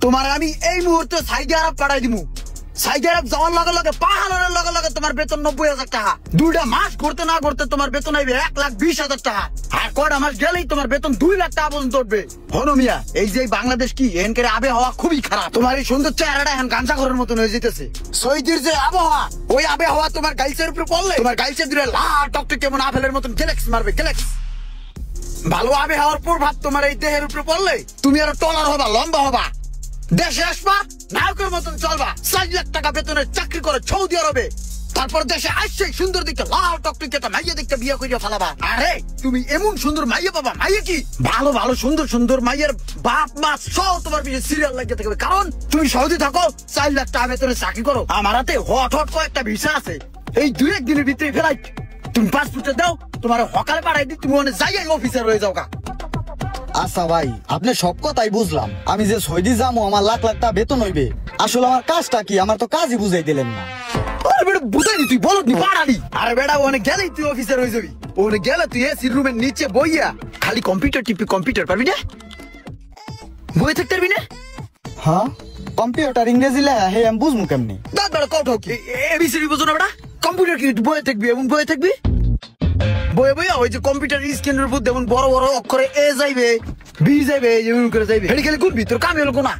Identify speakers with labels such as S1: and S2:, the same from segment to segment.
S1: তোমার আমি এই মুহূর্তে সাইডে আরব পাঠাই দিমু। সাইডে আরব যাওয়ার লগে লগে পাহাড়ের লগে লগে তোমার বেতন 90,000 টাকা। 2টা মাস ঘুরতে না ঘুরতে তোমার বেতন আইবে 1,20,000 টাকা। আর কয়টা মাস গেলেই তোমার বেতন 2 লাখ টাকা পর্যন্ত উঠবে। হনো মিয়া, এই যে বাংলাদেশ কি এনকের আবহাওয়া খুবই খারাপ। তোমার এই সুন্দর চেহারাটা এখন গাঞ্জা ঘরের মতন হয়ে যেতেছে। সৌদির যে আবহাওয়া, ওই আবহাওয়া তোমার গাইছের উপরে পড়লে তোমার গাইছে দূরে লাল টকটকে কেমন আপেলের মতন গ্যালেক্স মারবে, গ্যালেক্স। ভালো আবহাওয়ার প্রভাব তোমার এই দেহের উপরে পড়লে তুমি আরো টলার হবা, লম্বা হবা। দেশে আসবা, নায়কের মতন চলবা। 4 লাখ টাকা বেতনের চাকরি করে সৌদি আরবে। তারপর দেশে আসছে সুন্দর দিকটা লাল টকটকে একটা মাইয়া দিকটা বিয়ে করিয়া ফেলাবা। আরে তুমি এমন সুন্দর মাইয়া পাবা, মাইয়া কি ভালো ভালো সুন্দর সুন্দর মাইয়ের বাপ মা সব তোমার পিছনে সিরিয়াল লাগিয়ে থাকবে। কারণ তুমি সৌদি থাকো, 4 লাখ টাকা বেতনের চাকরি করো। আমার হাতে হট হট কয়েকটা ভিসা আছে, এই 2-1 দিনের ভিতরে ফেলাই। তুমি পাসপোর্টে দাও, তোমার সকালে পাঠাই দিই, তুমি ওখানে যাই অফিসার হয়ে যাও।
S2: আচ্ছা ভাই, আপনি সব কথাই বুঝলাম। আমি যে সৌদি যাবো, আমার লাখ লাখ টাকা বেতন হইবে, আসলে আমার কাজটা কি? আমার তো কাজই বুঝাই দিলেন না।
S1: আরে বেটা বুঝাইনি, তুই বলো নি পারানি। আরে বেটা ওখানে গেলেই তুই অফিসার হয়ে যাবি। ওখানে গেলে তুই এসি রুমের নিচে বইয়া খালি কম্পিউটার টিপি, কম্পিউটার পারবি না? বই থাকতে পারবি না?
S2: হ্যাঁ, কম্পিউটার ইংরেজি লেখা হে আমি বুঝবো কেমনি?
S1: দাঁত বেটা কঠো কি এবিসিডি বুঝো না বেটা? কম্পিউটার কি বইয়ে থাকবি? এমন বইয়ে থাকবি, বইয়ে বইয়া ওই যে কম্পিউটার স্ক্রিনের উপর যেমন বড় বড় অক্ষরে এ যাইবে, বি যাইবে, এমন করে যাইবে। হেডি খালি করবি, তোর কাম হলো কোনা?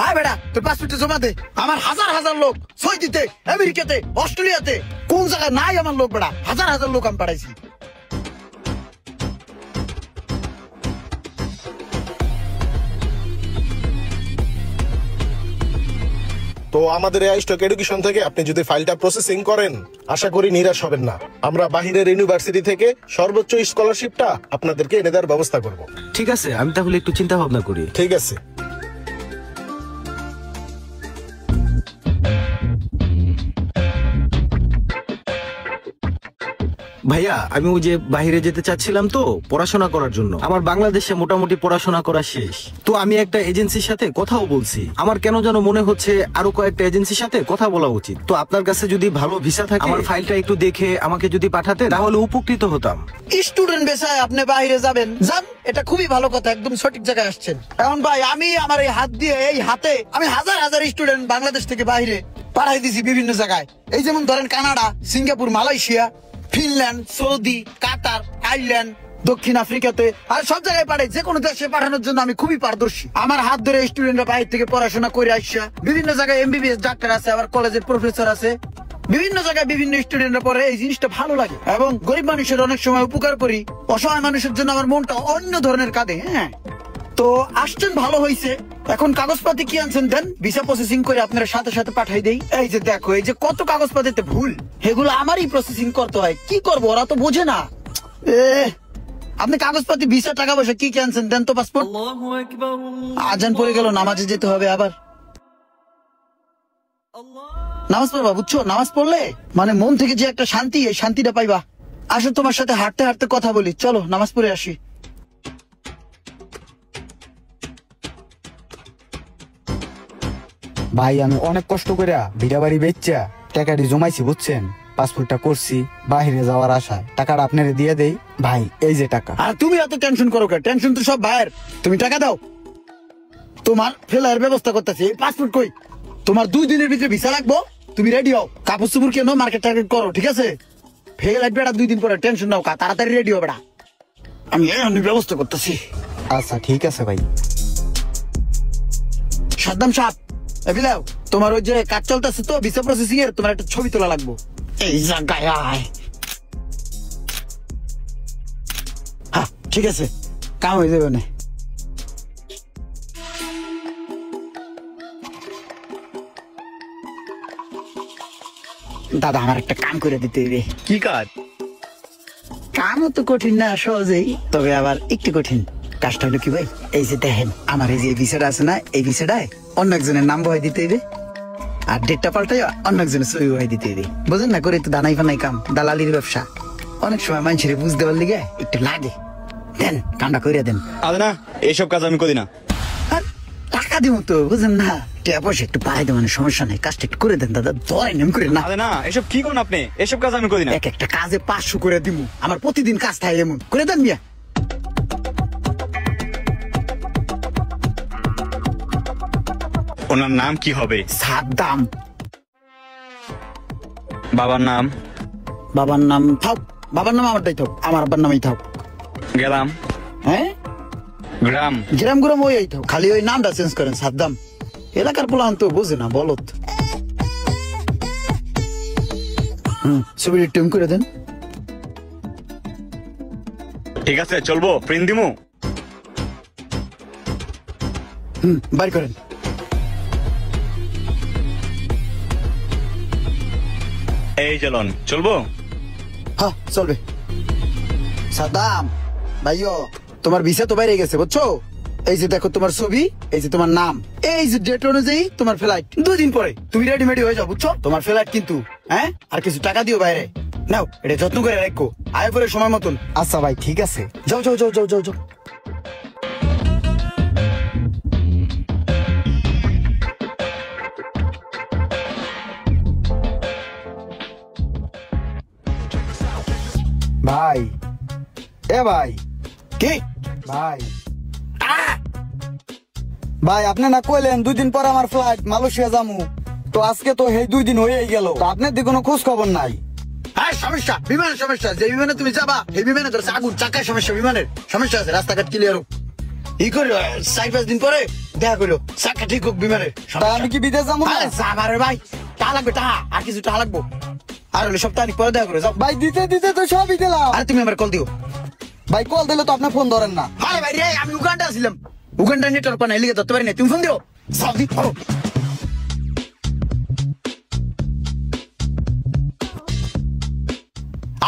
S1: আয় বেটা তোর পাসপোর্টে জমা দে। আমার হাজার হাজার লোক সৌদিতে, আমেরিকাতে, অস্ট্রেলিয়াতে, কোন জায়গায় নাই আমার লোক বেটা, হাজার হাজার লোক আমি পাঠাইছি।
S3: তো আমাদের এআই স্টক এডুকেশন থেকে আপনি যদি ফাইলটা প্রসেসিং করেন, আশা করি নিরাশ হবেন না। আমরা বাহিরের ইউনিভার্সিটি থেকে সর্বোচ্চ স্কলারশিপটা আপনাদেরকে এনে দেওয়ার ব্যবস্থা করব।
S4: ঠিক আছে, আমি তাহলে একটু চিন্তা ভাবনা করি।
S3: ঠিক আছে।
S4: ভাইয়া, আমি ওই যে বাইরে যেতে চাচ্ছিলাম তো পড়াশোনা করার জন্য। আমার বাংলাদেশে মোটামুটি পড়াশোনা করা শেষ। তো আমি একটা এজেন্সির সাথে কথাও বলছি। আমার কেন যেন মনে হচ্ছে আরো কয়েকটা এজেন্সির সাথে কথা বলা উচিত। তো আপনার কাছে যদি ভালো ভিসা থাকে, আমার ফাইলটা একটু দেখে আমাকে যদি পাঠাতেন তাহলে উপকৃত হতাম।
S1: স্টুডেন্ট ভিসায় আপনি বাইরে যাবেন, যান, এটা খুবই ভালো কথা, একদম সঠিক জায়গায় আসছেন। এখন ভাই আমি আমার এই হাত দিয়ে, এই হাতে আমি হাজার হাজার স্টুডেন্ট বাংলাদেশ থেকে বাইরে পাঠাই দিছি বিভিন্ন জায়গায়। এই যেমন ধরেন Canada, Singapore, Malaysia, Finland, Saudi, Qatar, Ireland, দক্ষিণ আফ্রিকাতে, আর সব জায়গায় পাঠাই। যে কোনো দেশে পাঠানোর জন্য আমি খুবই পারদর্শী। আমার হাত ধরে স্টুডেন্টরা বাইরে থেকে পড়াশোনা করে আসছে। বিভিন্ন জায়গায় এমবিবিএস ডাক্তার আছে, আবার কলেজের প্রফেসর আছে, বিভিন্ন জায়গায় বিভিন্ন স্টুডেন্টরা পড়ে। এই জিনিসটা ভালো লাগে এবং গরিব মানুষের অনেক সময় উপকার করি। অসহায় মানুষের জন্য আমার মনটা অন্য ধরনের কাঁদে। হ্যাঁ, তো আসছেন, ভালো হয়েছে। এখন কাগজপাতি কি আনছেন দেন, ভিসা প্রসেসিং করে আপনার সাথে সাথে পাঠাই দেই। এই যে দেখো, এই যে কত কাগজপাতিতে ভুল, এগুলো আমারই প্রসেসিং করতে হয়। কি করবো, ওরা তো বোঝে না। আপনি কাগজপাতি, ভিসা, টাকা পয়সা কি কি আনছেন দেন তো। পাসপোর্ট। আজান পড়ে গেল, নামাজে যেতে হবে আবার। নামাজ পড়বা, বুঝছো? নামাজ পড়লে মানে মন থেকে যে একটা শান্তি, এই শান্তিটা পাইবা। আসো তোমার সাথে হাঁটতে হাঁটতে কথা বলি, চলো নামাজ পড়ে আসি।
S2: ভাই আমি অনেক কষ্ট করে ভিড়া বাড়ি বেচা টাকাটি জমাইছি, বুঝছেন? পাসপোর্টটা করছি বাহিরে যাওয়ার আশা। টাকাটা আপনারে দিয়ে দেই ভাই, এই যে টাকা।
S1: আর তুমি এত টেনশন করো কেন? টেনশন তো সব ভাইয়ের। তুমি টাকা দাও, তোমার ফেলার ব্যবস্থা করতেছি। পাসপোর্ট কই? তোমার 2 দিনের ভিতরে ভিসা লাগবো, তুমি রেডি হও। কাপড় চুপুর কেন, মার্কেট টার্গেট করো, ঠিক আছে? ফেল লাগবে 2 দিন পরে, টেনশন নাও, তাড়াতাড়ি রেডি হবে। আমি ব্যবস্থা করতেছি।
S2: আচ্ছা ঠিক আছে ভাই।
S1: সাদ্দাম সাহেব, এবিলাও তোমার ওই যে কাজ চলতেছে তো ভিসা প্রসেসিং এর, তোমার একটা ছবি তোলা লাগবো। এই জায়গায় আয়। হ্যাঁ ঠিক আছে, কাম হয়ে যাবে না। দাদা আমার একটা কাম করে দিতে হবে।
S5: কি কাজ?
S1: কামও তো কঠিন না, সহজেই, তবে আবার একটু কঠিন। কাজটা হলো কি ভাই, এই যে দেখেন আমার এই যে ভিসাটা আছে না, এই ভিসাটায় অন্য একজনের নাম বহাই দিতে হবে, আর ডেটটা পাল্টাই অন্য একজনের ছবি বহাই দিতে হবে। বুঝেন না, করে তো দানাই ফানাই কাম, দালালির ব্যবসা। অনেক সময় মানুষের বুঝতে পারলে গে একটু লাগে। দেন কামটা করে দেন।
S5: আরে না, এইসব কাজ আমি করি না।
S1: আর টাকা দিব তো, বুঝেন না, টাকা পয়সা একটু পাই দেবেন, সমস্যা নেই। কাজটা একটু করে দেন দাদা, ধরেন এমন করে না।
S5: আরে না, এসব কি করেন আপনি? এসব কাজ আমি করি না।
S1: এক একটা কাজে 500 করে দিব, আমার প্রতিদিন কাজ থাকে, এমন করে দেন মিয়া।
S5: ওনার নাম কি হবে?
S1: সাদ্দাম।
S5: বাবার নাম?
S1: বাবার নাম থাক, বাবার নাম আমারটাই থাক, আমার আব্বার নামই থাক।
S5: গেলাম।
S1: হ্যাঁ,
S5: গ্রাম?
S1: গ্রাম গ্রাম ওই থাক, খালি ওই নামটা চেঞ্জ করেন সাদ্দাম। এলাকার পোলান তো বোঝে না, বলত। ছবিটা টিম করে দেন।
S5: ঠিক আছে, চলবো। প্রিন্ট দিমু?
S1: বাইর করেন।
S5: এই চলন, চলবো?
S1: হ্যাঁ চলবে। সাদ্দাম ভাইও, তোমার ভিসা তো বাইরে গেছে বুঝছো। এই যে দেখো তোমার ছবি, এই যে তোমার নাম, এই যে ডেট অনুযায়ী তোমার ফ্লাইট 2 দিন পরে তুমি রেডিমেডি হয়ে যাও বুঝছো। তোমার ফ্লাইট কিন্তু, হ্যাঁ, আর কিছু টাকা দিও বাইরে। নাও, এটা যত্ন করে রাখো, আয় পরে সময় মতন।
S2: আচ্ছা ভাই, ঠিক আছে।
S1: যাও যাও যাও যাও যাও যাও।
S2: ভাই, এ ভাই,
S1: কি
S2: ভাই, ভাই আপনি না কইলেন 2 দিন পর আমার ফ্লাইট মালয়েশিয়া যামু, তো আজকে তো এই 2 দিন হয়েই গেল, তো আপনার দিকে কোনো খোঁজ খবর নাই।
S1: হ্যাঁ, সমস্যা বিমানের সমস্যা। যে বিমানে তুমি যাবা এই বিমানে ধরছে আগুন, চাকার সমস্যা, বিমানের সমস্যা আছে, রাস্তাঘাট ক্লিয়ার হোক। ই করো 4-5 দিন পরে দেখা করো, চাকা ঠিক হোক বিমানের।
S2: তা আমি কি বিদেশ যাবো না?
S1: আরে যাবা রে ভাই, টাকা লাগবে, টাকা আর কিছু টাকা লাগবো। আর হলে সপ্তাহ পরে দেখা করে যাও।
S2: ভাই দিতে দিতে তো সবই দিলাম।
S1: আরে তুমি আমার কল দিও।
S2: ভাই কল দিলে তো আপনি ফোন ধরেন না।
S1: আরে ভাই রে, আমি উগান্ডা ছিলাম, উগান্ডা নেটওয়ার্ক পাই না, এলিগে ধরতে পারি না, তুমি ফোন দিও। সাউদি করো।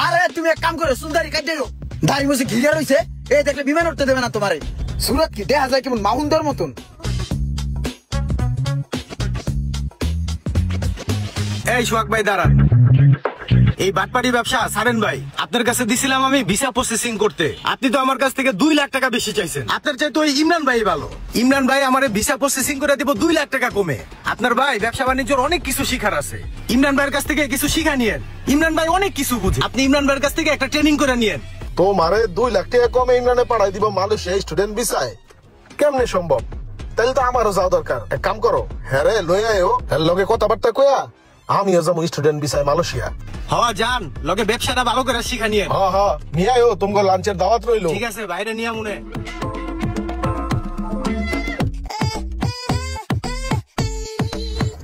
S1: আরে তুমি এক কাম করো, সুলদারি কাটে দিও, দাড়ি মুছে ঘিরে রইছে, এই দেখলে বিমান উঠতে দেবে না তোমারে। সুরত কি দেখা যায় কেমন মাউন্ডার মতন।
S4: এই সোহাগ ভাই দাঁড়ান। এই বাটপাড়ি ব্যবসা ছাড়েন ভাই। আপনার কাছে দিছিলাম আমি ভিসা প্রসেসিং করতে, আপনি তো আমার কাছ থেকে 2 লাখ টাকা বেশি চাইছেন। আপনার চাই তো ওই ইমরান ভাই ভালো। ইমরান ভাই আমার ভিসা প্রসেসিং করে দিব 2 লাখ টাকা কমে। আপনার ভাই ব্যবসা বাণিজ্যের অনেক কিছু শিখার আছে, ইমরান ভাইয়ের কাছ থেকে কিছু শিখা নিয়েন। ইমরান ভাই অনেক কিছু বুঝে, আপনি ইমরান ভাইয়ের কাছ থেকে একটা ট্রেনিং করে নিয়েন।
S3: তোমারে 2 লাখ টাকা কমে ইমরানে পাঠাই দিব মালয়েশিয়া স্টুডেন্ট ভিসায়? কেমনে সম্ভব? তাহলে তো আমারও যাওয়া দরকার। এক কাম করো, হ্যাঁ রে লই আয়ো, এর লগে কথাবার্তা কয়া আমিও যাবো স্টুডেন্ট ভিসায় মালয়েশিয়া।
S4: হওয়া যান, লগে ব্যবসাটা ভালো করে শিখা নিয়েন।
S3: হ্যাঁ হ্যাঁ, নিয়ে আয়ো, তোমার লাঞ্চের দাওয়াত রইলো।
S4: ঠিক আছে, বাইরে নিয়ে মনে।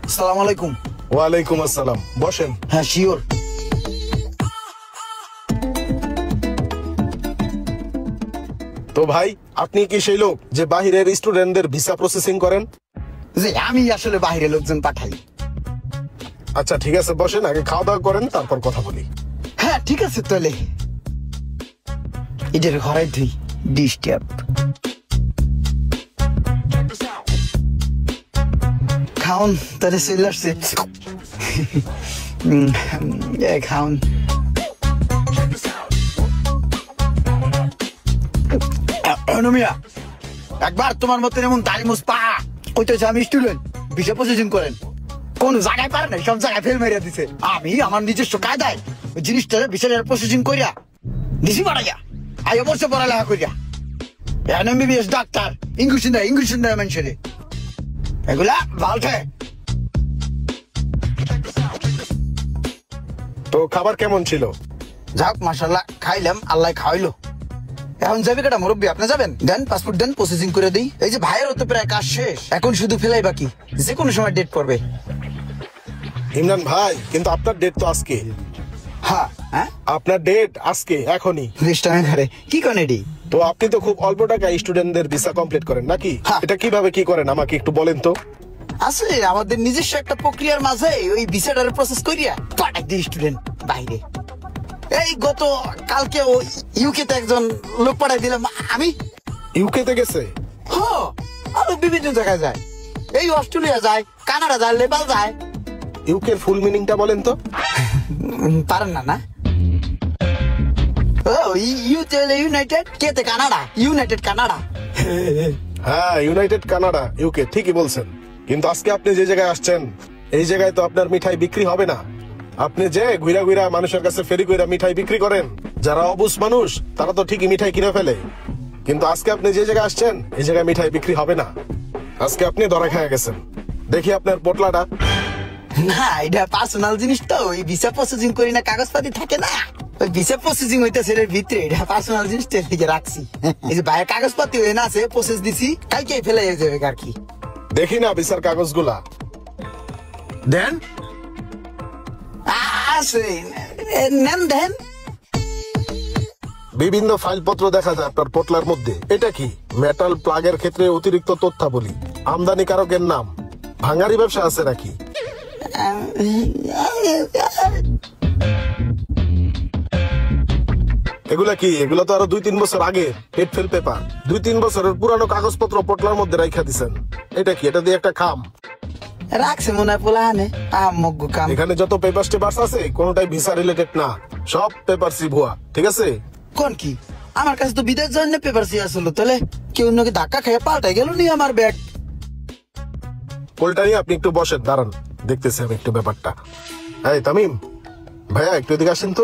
S1: আসসালামু আলাইকুম।
S3: ওয়ালাইকুম আসসালাম, বসেন।
S1: হ্যাঁ শিওর।
S3: তো ভাই, আপনি কি সেই লোক যে বাহিরের স্টুডেন্টদের ভিসা প্রসেসিং করেন?
S1: যে আমি আসলে বাইরে লোকজন পাঠাই।
S3: আচ্ছা ঠিক আছে, বসেন, আগে খাওয়া দাওয়া করেন, তারপর কথা বলি।
S1: হ্যাঁ ঠিক আছে, তাহলে এটার ঘরে ধুই, ডিস্টার্ব। খাউন তাহলে চলে আসছে। খাউন। অনুমিয়া, একবার তোমার মতন এমন দাড়িমুস পা কইতেছে আমি স্টুডেন্ট, ভিসা প্রসেসিং করেন, কোন জায়গায় পারে না, সব জায়গায় ফেল মেরে দিছে। আমি আমার নিজস্ব কায়দায় ওই জিনিসটা ভিসার প্রসেসিং করিয়া দিছি বাড়াইয়া, আই অবশ্যই পড়ালেখা করিয়া এমবিবিএস ডাক্তার, ইংলিশ দেয় মানুষের এগুলা ভালছে।
S3: তো খাবার কেমন ছিল?
S1: যাক মাশাআল্লাহ, খাইলাম, আল্লাহ খাওয়াইলো। এখন যাবে কেটা মুরব্বী, আপনি যাবেন? দেন পাসপোর্ট দেন, প্রসেসিং করে দিই। এই যে ভাইয়ের তো প্রায় কাজ শেষ, এখন শুধু ফেলাই বাকি, যে কোনো সময় ডেট পড়বে।
S3: ইমরান ভাই, কিন্তু আপনার ডেট তো আজকে।
S1: হ্যাঁ হ্যাঁ,
S3: আপনার ডেট আজকে, এখনই।
S1: ঘরে কি করেন এটি?
S3: তো আপনি তো খুব অল্প টাকা স্টুডেন্টদের ভিসা কমপ্লিট করেন নাকি?
S1: হ্যাঁ।
S3: এটা কিভাবে কি করেন আমাকে একটু বলেন তো।
S1: আসলে আমাদের নিজস্ব একটা প্রক্রিয়ার মাঝে ওই ভিসাটার প্রসেস করিয়া পাঠাই দিই স্টুডেন্ট বাইরে। এই গত কালকে ও ইউকে তে একজন লোক পাঠাই দিলাম আমি।
S3: ইউকে তে গেছে?
S1: হ্যাঁ, আরো বিভিন্ন জায়গায় যায়, এই অস্ট্রেলিয়া যায়, কানাডা যায়, নেপাল যায়।
S3: ইউকের ফুল মিনিংটা বলেন তো।
S1: পারেন না না? ও ইউনাইটেড কেতে কানাডা, ইউনাইটেড কানাডা।
S3: হ্যাঁ, ইউনাইটেড কানাডা, ইউকে, ঠিকই বলছেন। কিন্তু আজকে আপনি যে জায়গায় আসছেন, এই জায়গায় তো আপনার মিঠাই বিক্রি হবে না। আপনি যে ঘুরা ঘুরা মানুষের কাছে ফেরি কইরা মিঠাই বিক্রি করেন, যারা অবুঝ মানুষ তারা তো ঠিকই মিঠাই কিনে ফেলে। কিন্তু আজকে আপনি যে জায়গায় আসছেন, এই জায়গায় মিঠাই বিক্রি হবে না। আজকে আপনি ধরা খেয়ে গেছেন। দেখি আপনার পোটলাটা।
S1: না এটা পার্সোনাল জিনিস তো, ওই ভিসা প্রসেসিং করি না, কাগজপাতি থাকে না, ওই ভিসা প্রসেসিং হইতেছে এর ভিতরে, এটা পার্সোনাল জিনিসটা লিখে রাখছি। এই যে ভাইয়ের কাগজপাতি হয়ে না আছে, প্রসেস দিছি, কালকে ফেলে যাবে আর কি।
S3: দেখি না ভিসার কাগজগুলা।
S4: দেন।
S1: আছে নেন দেন।
S3: বিভিন্ন ফাইলপত্র দেখা যায় আপনার পোটলার মধ্যে। এটা কি? মেটাল প্লাগের ক্ষেত্রে অতিরিক্ত তথ্যাবলী, আমদানিকারকের নাম, ভাঙারি ব্যবসা আছে নাকি? এগুলা কি? এগুলা তো আরো 2-3 বছর আগে হেডফেল পেপার। 2-3 বছরের পুরানো কাগজপত্র পোটলার মধ্যে রাখা দিছেন। এটা কি? এটা দিয়ে একটা খাম
S1: রাখছে মনে হয় পোলাহানে মগ্গ কাম।
S3: এখানে যত পেপার টেপার্স আছে কোনটাই ভিসা রিলেটেড না, সব পেপারসই ভুয়া। ঠিক আছে?
S1: কোন কি? আমার কাছে তো বিদেশ জন্য পেপার সি আসলো, তাহলে কেউ নাকি ধাক্কা খেয়ে পাল্টাই গেল নি আমার ব্যাগ।
S3: পোলটা নিয়ে আপনি একটু বসেন, দাঁড়ান, দেখতেছি আমি একটু ব্যাপারটা। এই তামিম ভাইয়া, একটু এদিকে আসেন তো।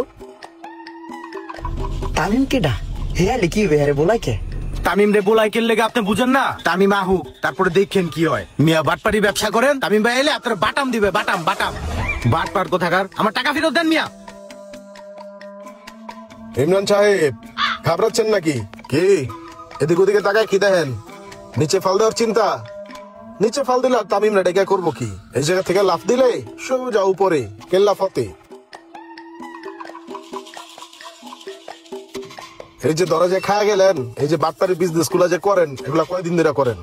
S1: তামিম কেডা? হ্যাঁ লিখি বেহারে বলাই কে?
S4: তামিম রে বলাই কেন লেগে আপনি বুঝেন না? তামিম আহু, তারপরে দেখেন কি হয়। মিয়া বাটপারি ব্যবসা করেন, তামিম ভাই এলে আপনার বাটাম দিবে, বাটাম বাটাম। বাটপার কোথাকার, আমার টাকা ফেরত দেন মিয়া।
S3: ইমরান সাহেব ঘাবড়াচ্ছেন নাকি? কি এদিক ওদিকে তাকায় কি দেখেন? নিচে ফাল দেওয়ার চিন্তা? নিচে ফাল দিলে আর তামিম না ডেকে করবো কি? এই জায়গা থেকে লাফ দিলে সোজা উপরে কেল্লা ফতে। এই যে দরজায় খায়া গেলেন, এই যে বাটপারি বিজনেস গুলা যে করেন, এগুলা কয়দিন ধরে করেন?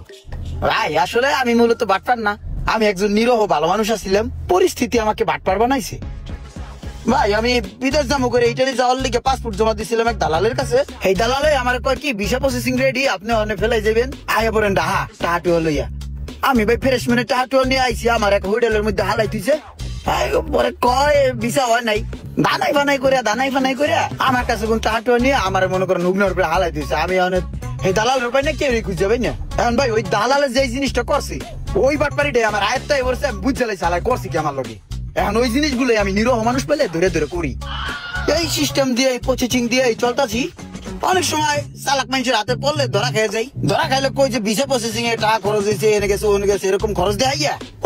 S1: ভাই আসলে আমি মূলত বাটপার না, আমি একজন নিরহ ভালো মানুষ আছিলাম, পরিস্থিতি আমাকে বাটপার বানাইছে। ভাই আমি বিদেশ যাবো করে ইটালি যাওয়ার লিগে পাসপোর্ট জমা দিছিলাম এক দালালের কাছে। এই দালালে আমার কয় কি ভিসা প্রসেসিং রেডি, আপনি অনেক ফেলাই যাবেন, আয়া পড়েন ডাহা টাহাটুয়া লইয়া। আমি ভাই ফ্রেশ মানে টাহাটুয়া নিয়ে আইছি, আমার এক হোটেলের মধ্যে হালাই তুইছে। পরে কয় ভিসা হয় নাই, দানাই ফানাই করে আমার কাছে কোন টাহাটুয়া নিয়ে আমার মনে করেন হুগনার উপরে হালাই দিয়েছে। আমি অনেক এই দালালের পাই না, কেউ খুঁজে পাই না। এখন ভাই ওই দালালে যে জিনিসটা করছি, ওই বাটপারিটাই আমার আয়ত্তায় বলছে, আমি বুঝতে চালাই করছি কি আমার লগে। এখন ওই জিনিসগুলো আমি নিরহ মানুষ পেলে ধরে ধরে করি। এই সিস্টেম দিয়ে প্রসেসিং দিয়ে চলতাছি। অনেক সময় চালাক মানুষের হাতে পড়লে ধরা খেয়ে যাই। ধরা খাইলে কই যে ভিসা প্রসেসিং এ টাকা খরচ হয়েছে, এনে গেছে ওনে গেছে, এরকম খরচ দেয়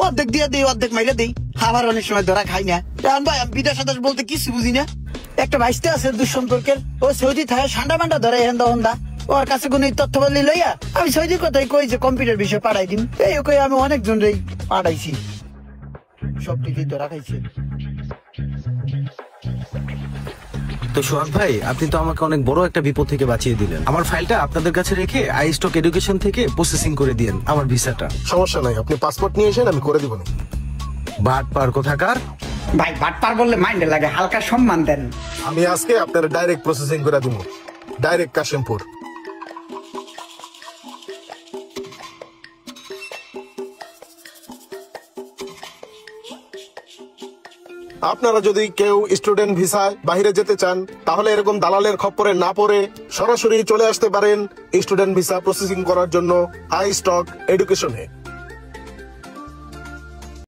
S1: অর্ধেক দিয়ে দিই, অর্ধেক মাইলে দিই। আবার অনেক সময় ধরা খাই না। এখন ভাই আমি বিদেশ সাদেশ বলতে কিছু বুঝি না। একটা ভাইস্তে আছে দুঃসম্পর্কের, ও সৌদি থাকে সান্ডা মান্ডা ধরে হেন্দা হন্দা, ওর কাছে কোন তথ্যবলি লইয়া আমি সৌদির কথাই কই যে কম্পিউটার বিষয়ে পাঠাই দিন। এই কই আমি অনেকজন রে পাঠাইছি, সব টিকি ধরা খাইছে।
S4: তো সোহাগ ভাই, আপনি তো আমাকে অনেক বড় একটা বিপদ থেকে বাঁচিয়ে দিলেন। আমার ফাইলটা আপনাদের কাছে রেখে আইস্টক এডুকেশন থেকে প্রসেসিং করে দিয়েন আমার ভিসাটা।
S3: সমস্যা নাই, আপনি পাসপোর্ট নিয়ে এসেন, আমি করে দিব না।
S4: বাটপার কোথাকার।
S1: ভাই বাটপার বললে মাইন্ডে লাগে, হালকা সম্মান দেন।
S3: আমি আজকে আপনার ডাইরেক্ট প্রসেসিং করে দিব, ডাইরেক্ট কাশিমপুর। আপনারা যদি কেউ স্টুডেন্ট ভিসায় বাইরে যেতে চান, তাহলে এরকম দালালের খপ্পরে না পড়ে সরাসরি চলে আসতে পারেন স্টুডেন্ট ভিসা প্রসেসিং করার জন্য আইস্টক এডুকেশনে।